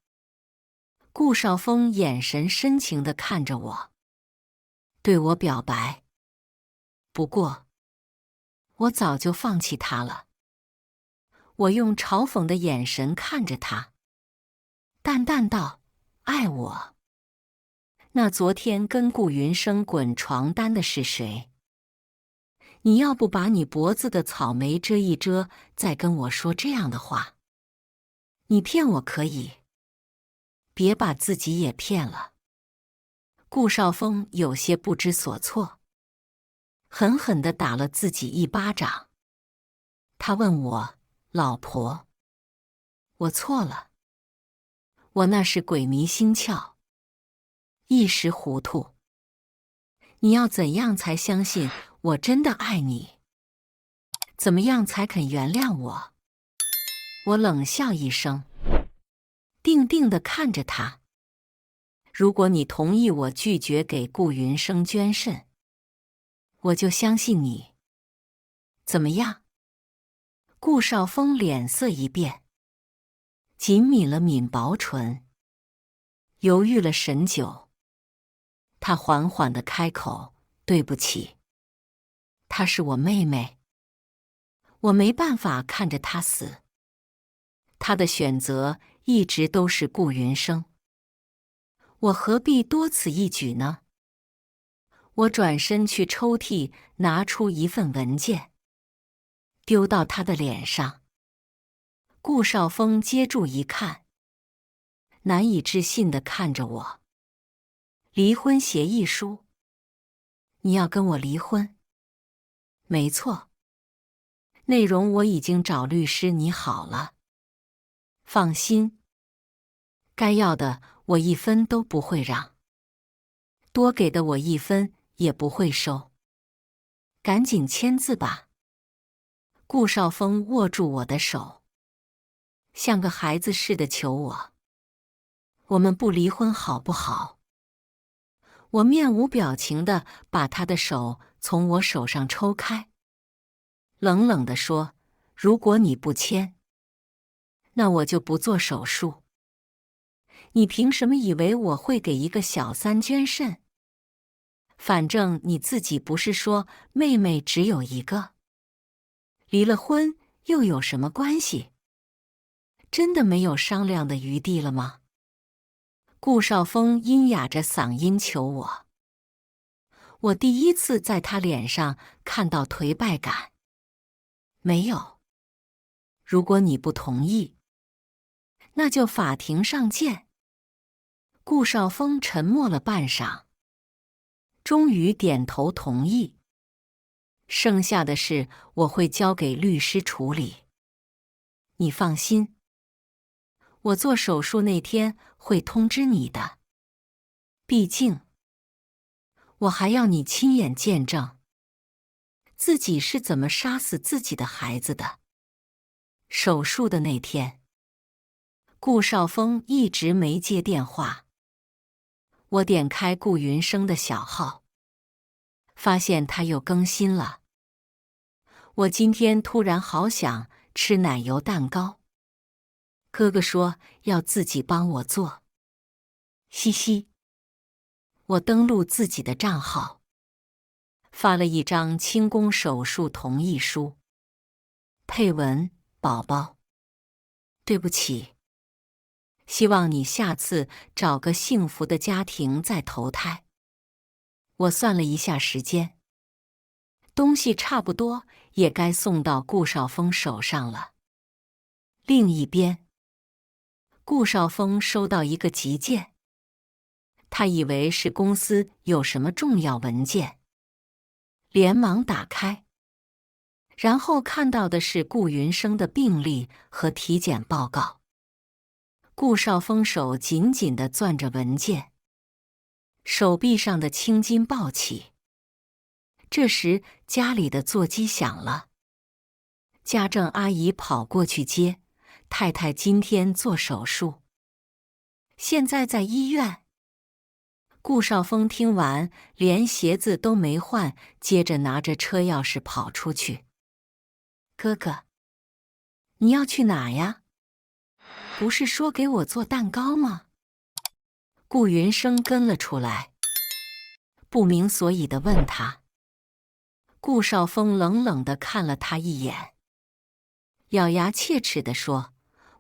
顾少峰眼神深情地看着我，对我表白。不过我早就放弃他了。我用嘲讽的眼神看着他，淡淡道：“爱我？那昨天跟顾云生滚床单的是谁？你要不把你脖子的草莓遮一遮，再跟我说这样的话。你骗我可以，别把自己也骗了。”顾少峰有些不知所措，狠狠地打了自己一巴掌。他问我：“老婆，我错了，我那是鬼迷心窍，一时糊涂。你要怎样才相信我真的爱你？怎么样才肯原谅我？”我冷笑一声，定定地看着他。如果你同意我拒绝给顾云生捐肾，我就相信你。怎么样？顾少峰脸色一变，紧抿了抿薄唇，犹豫了神久。他缓缓地开口：“对不起，她是我妹妹，我没办法看着她死。她的选择一直都是顾云生，我何必多此一举呢？”我转身去抽屉拿出一份文件，丢到他的脸上。顾少峰接住一看，难以置信地看着我：“离婚协议书？你要跟我离婚？”“没错，内容我已经找律师拟好了。放心，该要的我一分都不会让，多给的我一分也不会收。赶紧签字吧。”顾少峰握住我的手，像个孩子似的求我：“我们不离婚好不好？”我面无表情地把他的手从我手上抽开，冷冷地说：“如果你不签，那我就不做手术。你凭什么以为我会给一个小三捐肾？反正你自己不是说妹妹只有一个，离了婚又有什么关系？真的没有商量的余地了吗？”顾少峰阴哑着嗓音求我。我第一次在他脸上看到颓败感。没有。如果你不同意，那就法庭上见。顾少峰沉默了半晌，终于点头同意。剩下的事我会交给律师处理。你放心，我做手术那天会通知你的。毕竟，我还要你亲眼见证自己是怎么杀死自己的孩子的。手术的那天，顾少峰一直没接电话。我点开顾云生的小号，发现他又更新了。我今天突然好想吃奶油蛋糕，哥哥说要自己帮我做。嘻嘻。我登录自己的账号，发了一张清宫手术同意书，配文：宝宝，对不起，希望你下次找个幸福的家庭再投胎。我算了一下时间，东西差不多也该送到顾少峰手上了。另一边，顾少峰收到一个急件，他以为是公司有什么重要文件，连忙打开，然后看到的是顾云生的病历和体检报告。顾少峰手紧紧地攥着文件，手臂上的青筋暴起。这时家里的座机响了，家政阿姨跑过去接，太太今天做手术，现在在医院。顾少峰听完，连鞋子都没换，接着拿着车钥匙跑出去。哥哥，你要去哪呀？不是说给我做蛋糕吗？顾云生跟了出来，不明所以地问他。顾少峰冷冷地看了他一眼，咬牙切齿地说：“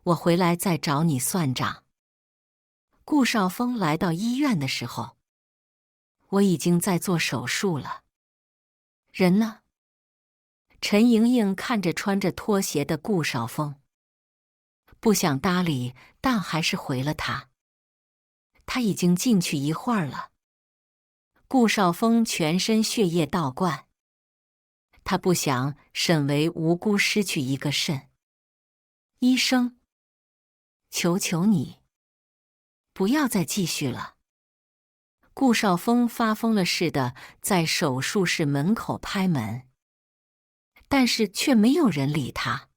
我回来再找你算账。”顾少峰来到医院的时候，我已经在做手术了。人呢？陈莹莹看着穿着拖鞋的顾少峰，不想搭理，但还是回了他。他已经进去一会儿了。顾少峰全身血液倒灌，他不想沈维无辜失去一个肾。医生，求求你，不要再继续了。顾少峰发疯了似的在手术室门口拍门，但是却没有人理他。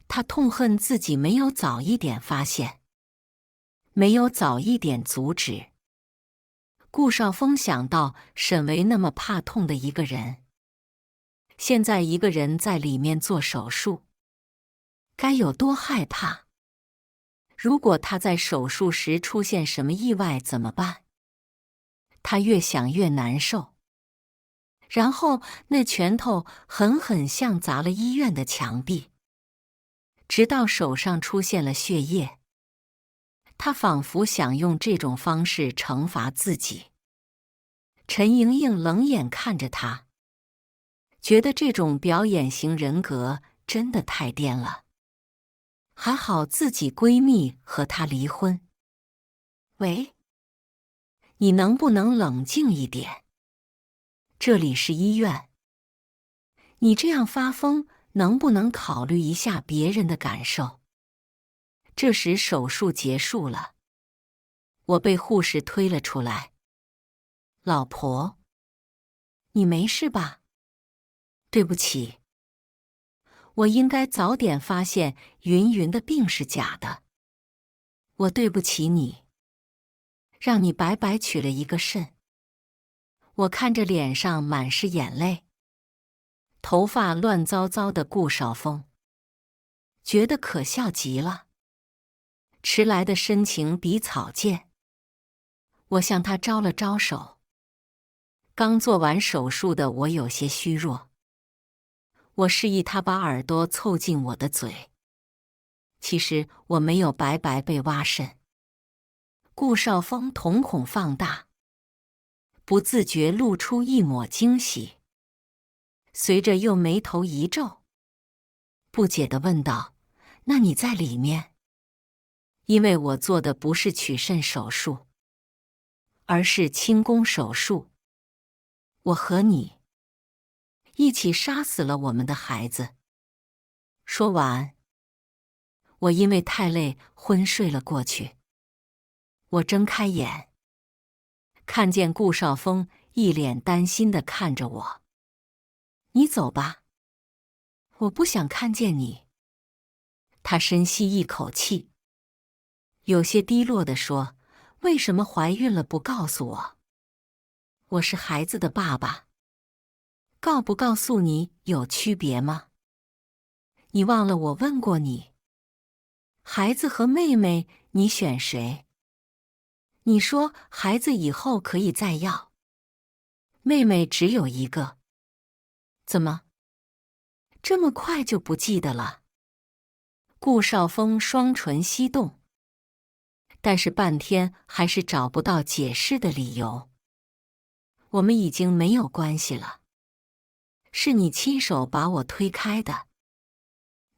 他痛恨自己没有早一点发现，没有早一点阻止。顾少峰想到沈维那么怕痛的一个人，现在一个人在里面做手术，该有多害怕？如果他在手术时出现什么意外怎么办？他越想越难受，然后那拳头狠狠像砸了医院的墙壁，直到手上出现了血液。他仿佛想用这种方式惩罚自己。陈莹莹冷眼看着他，觉得这种表演型人格真的太颠了。还好自己闺蜜和他离婚。喂，你能不能冷静一点？这里是医院，你这样发疯，能不能考虑一下别人的感受？这时手术结束了，我被护士推了出来。老婆，你没事吧？对不起，我应该早点发现云云的病是假的。我对不起你，让你白白取了一个肾。我看着脸上满是眼泪，头发乱糟糟的顾少峰，觉得可笑极了。迟来的深情比草贱。我向他招了招手。刚做完手术的我有些虚弱，我示意他把耳朵凑近我的嘴。其实我没有白白被挖肾。顾少峰瞳孔放大，不自觉露出一抹惊喜，随着又眉头一皱，不解地问道：“那你在里面？”因为我做的不是取肾手术，而是清宫手术。我和你一起杀死了我们的孩子。说完，我因为太累昏睡了过去。我睁开眼，看见顾少峰一脸担心地看着我。你走吧，我不想看见你。他深吸一口气，有些低落地说：“为什么怀孕了不告诉我？我是孩子的爸爸，告不告诉你有区别吗？你忘了我问过你，孩子和妹妹你选谁？你说孩子以后可以再要，妹妹只有一个。怎么，这么快就不记得了？”顾少峰双唇翕动，但是半天还是找不到解释的理由。我们已经没有关系了，是你亲手把我推开的。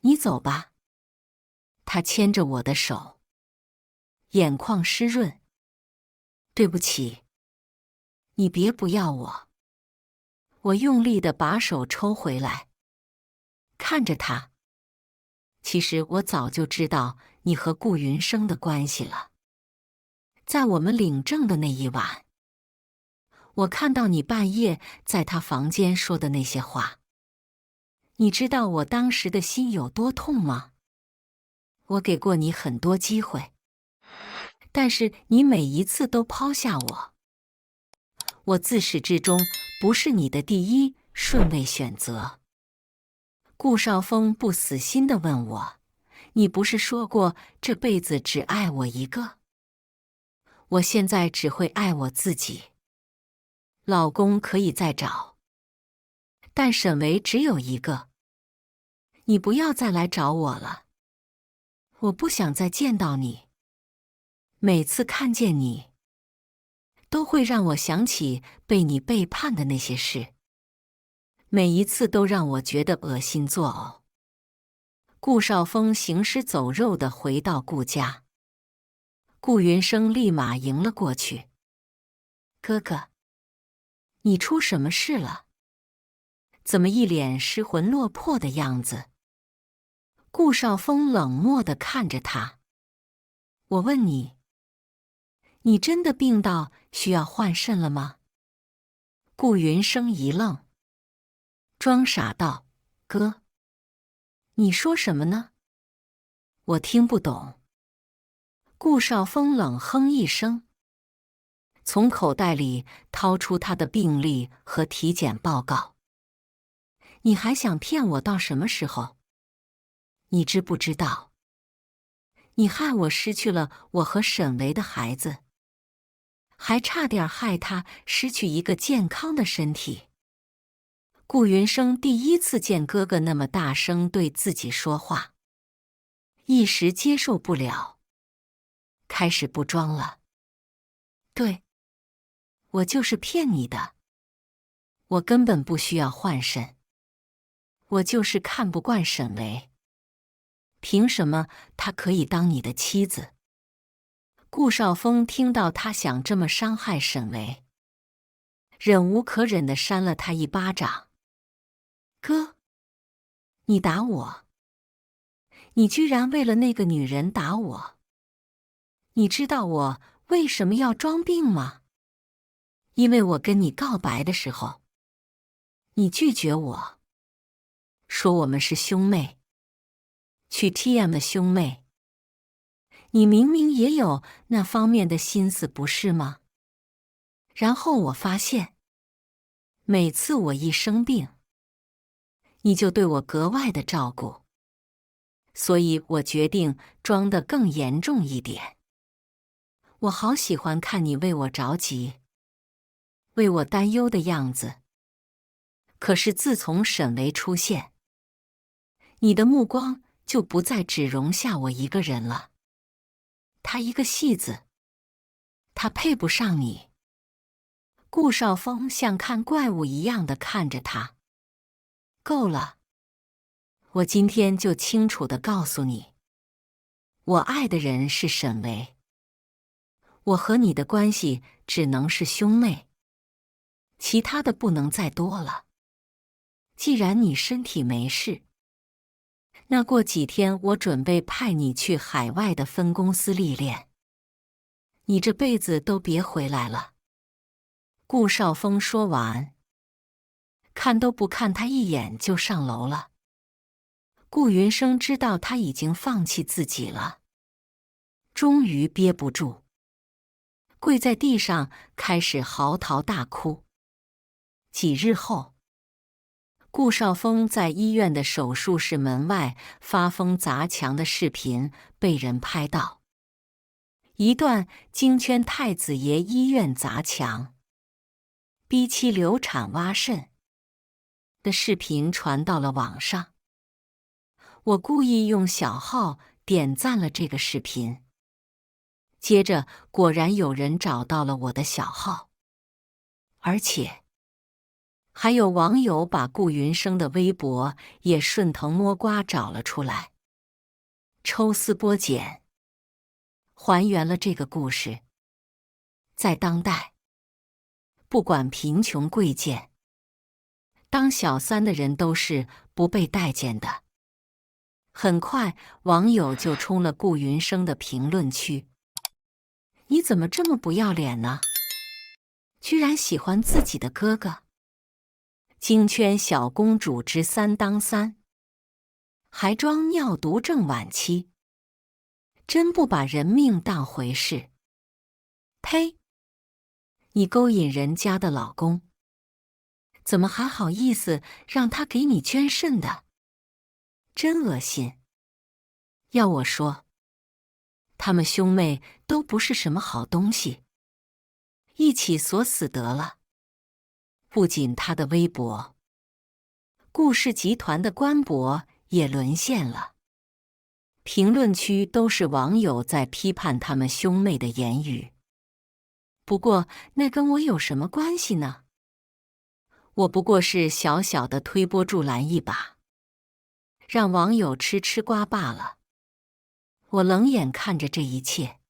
你走吧。他牵着我的手，眼眶湿润。对不起，你别不要我。我用力地把手抽回来，看着他。其实我早就知道你和顾云生的关系了。在我们领证的那一晚，我看到你半夜在他房间说的那些话。你知道我当时的心有多痛吗？我给过你很多机会，但是你每一次都抛下我。我自始至终不是你的第一顺位选择。顾少峰不死心地问我：“你不是说过这辈子只爱我一个？”我现在只会爱我自己。老公可以再找，但沈维只有一个。你不要再来找我了，我不想再见到你。每次看见你，都会让我想起被你背叛的那些事。每一次都让我觉得恶心作呕。顾少峰行尸走肉地回到顾家，顾云生立马迎了过去。哥哥，你出什么事了？怎么一脸失魂落魄的样子？顾少峰冷漠地看着他。我问你，你真的病到需要换肾了吗？顾云生一愣，装傻道：“哥，你说什么呢？我听不懂。”顾少峰冷哼一声，从口袋里掏出他的病历和体检报告。你还想骗我到什么时候？你知不知道，你害我失去了我和沈维的孩子，还差点害他失去一个健康的身体。顾云生第一次见哥哥那么大声对自己说话，一时接受不了，开始不装了。对，我就是骗你的，我根本不需要换肾，我就是看不惯沈维。凭什么他可以当你的妻子？顾少峰听到他想这么伤害沈维，忍无可忍地扇了他一巴掌。哥，你打我！你居然为了那个女人打我！你知道我为什么要装病吗？因为我跟你告白的时候，你拒绝我，说我们是兄妹，去 TM 的兄妹。你明明也有那方面的心思，不是吗？然后我发现，每次我一生病，你就对我格外的照顾，所以我决定装得更严重一点。我好喜欢看你为我着急，为我担忧的样子。可是自从沈维出现，你的目光就不再只容下我一个人了。他一个戏子，他配不上你。顾少峰像看怪物一样的看着他。够了，我今天就清楚的告诉你，我爱的人是沈维，我和你的关系只能是兄妹，其他的不能再多了。既然你身体没事，那过几天我准备派你去海外的分公司历练，你这辈子都别回来了。顾少峰说完，看都不看他一眼就上楼了。顾云生知道他已经放弃自己了，终于憋不住，跪在地上开始嚎啕大哭。几日后，顾少峰在医院的手术室门外发疯砸墙的视频被人拍到，一段京圈太子爷医院砸墙、逼妻流产挖肾的视频传到了网上。我故意用小号点赞了这个视频，接着果然有人找到了我的小号，而且还有网友把顾云生的微博也顺藤摸瓜找了出来，抽丝剥茧，还原了这个故事。在当代，不管贫穷贵贱，当小三的人都是不被待见的。很快，网友就冲了顾云生的评论区：“你怎么这么不要脸呢？居然喜欢自己的哥哥！京圈小公主之三当三，还装尿毒症晚期，真不把人命当回事！呸！你勾引人家的老公，怎么还好意思让他给你捐肾的？真恶心！要我说，他们兄妹都不是什么好东西，一起锁死得了。不仅他的微博，顾氏集团的官博也沦陷了，评论区都是网友在批判他们兄妹的言语。不过那跟我有什么关系呢？我不过是小小的推波助澜一把，让网友吃瓜罢了。我冷眼看着这一切，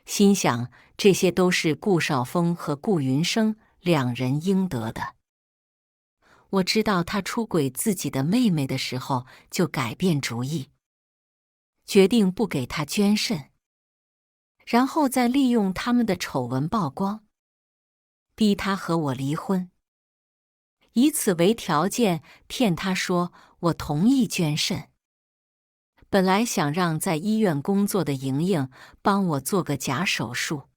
心想这些都是顾少峰和顾云生两人应得的。我知道他出轨自己的妹妹的时候，就改变主意，决定不给他捐肾，然后再利用他们的丑闻曝光，逼他和我离婚，以此为条件骗他说我同意捐肾。本来想让在医院工作的莹莹帮我做个假手术，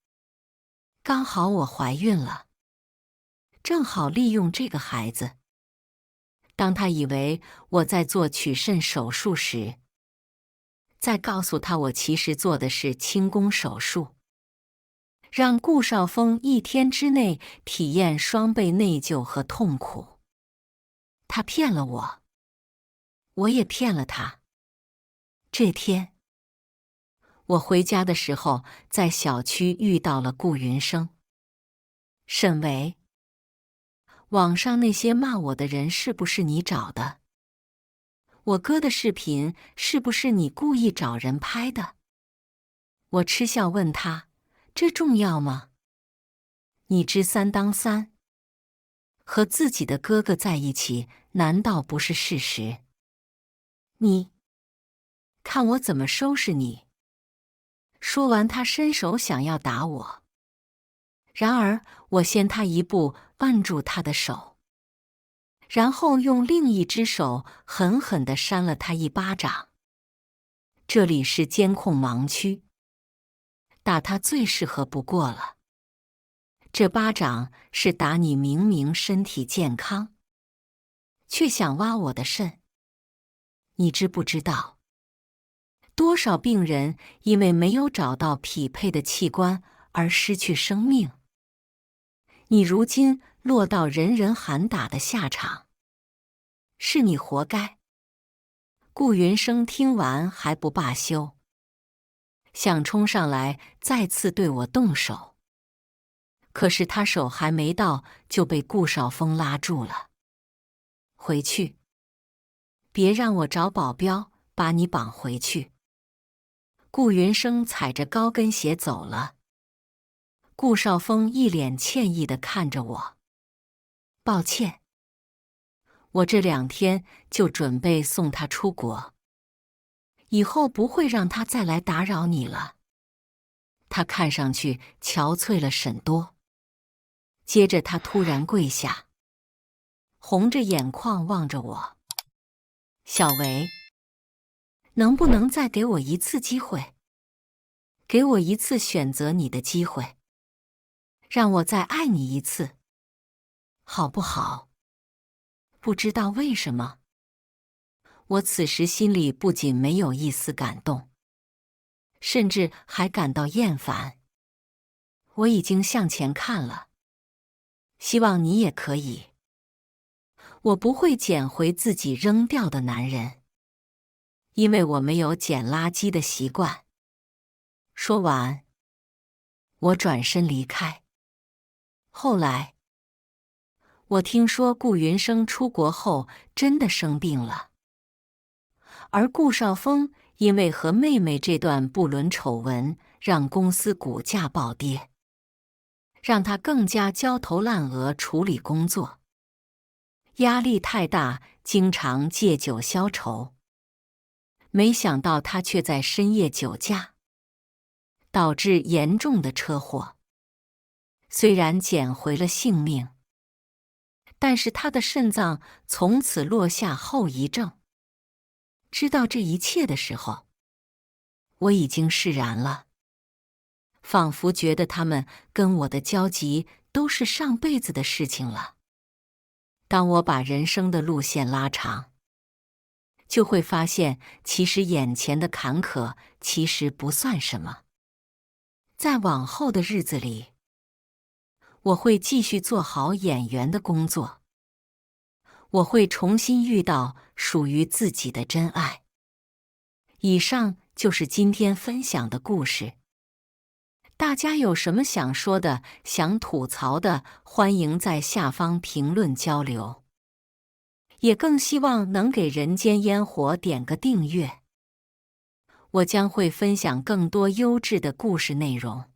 刚好我怀孕了，正好利用这个孩子。当他以为我在做取肾手术时，再告诉他我其实做的是清宫手术，让顾少峰1天之内体验双倍内疚和痛苦。他骗了我，我也骗了他。这天，我回家的时候，在小区遇到了顾云生。沈维，网上那些骂我的人是不是你找的？我哥的视频是不是你故意找人拍的？我嗤笑问他，这重要吗？你知三当三，和自己的哥哥在一起，难道不是事实？你看我怎么收拾你！说完，他伸手想要打我，然而我先他一步按住他的手，然后用另一只手狠狠地扇了他一巴掌。这里是监控盲区，打他最适合不过了。这巴掌是打你明明身体健康，却想挖我的肾。你知不知道？多少病人因为没有找到匹配的器官而失去生命？你如今落到人人喊打的下场，是你活该。顾云生听完还不罢休，想冲上来再次对我动手。可是他手还没到，就被顾少峰拉住了。回去，别让我找保镖把你绑回去。顾云生踩着高跟鞋走了。顾少峰一脸歉意地看着我，抱歉，我这2天就准备送他出国，以后不会让他再来打扰你了。他看上去憔悴了甚多。接着他突然跪下，红着眼眶望着我。小维，能不能再给我一次机会？给我一次选择你的机会，让我再爱你一次，好不好？不知道为什么，我此时心里不仅没有一丝感动，甚至还感到厌烦。我已经向前看了，希望你也可以。我不会捡回自己扔掉的男人，因为我没有捡垃圾的习惯。说完，我转身离开。后来，我听说顾云生出国后真的生病了，而顾少峰因为和妹妹这段不伦丑闻，让公司股价暴跌，让他更加焦头烂额处理工作，压力太大，经常借酒消愁。没想到他却在深夜酒驾，导致严重的车祸。虽然捡回了性命，但是他的肾脏从此落下后遗症。知道这一切的时候，我已经释然了，仿佛觉得他们跟我的交集都是上辈子的事情了。当我把人生的路线拉长，就会发现，其实眼前的坎坷其实不算什么。在往后的日子里，我会继续做好演员的工作，我会重新遇到属于自己的真爱。以上就是今天分享的故事。大家有什么想说的、想吐槽的，欢迎在下方评论交流。也更希望能给人间烟火点个订阅，我将会分享更多优质的故事内容。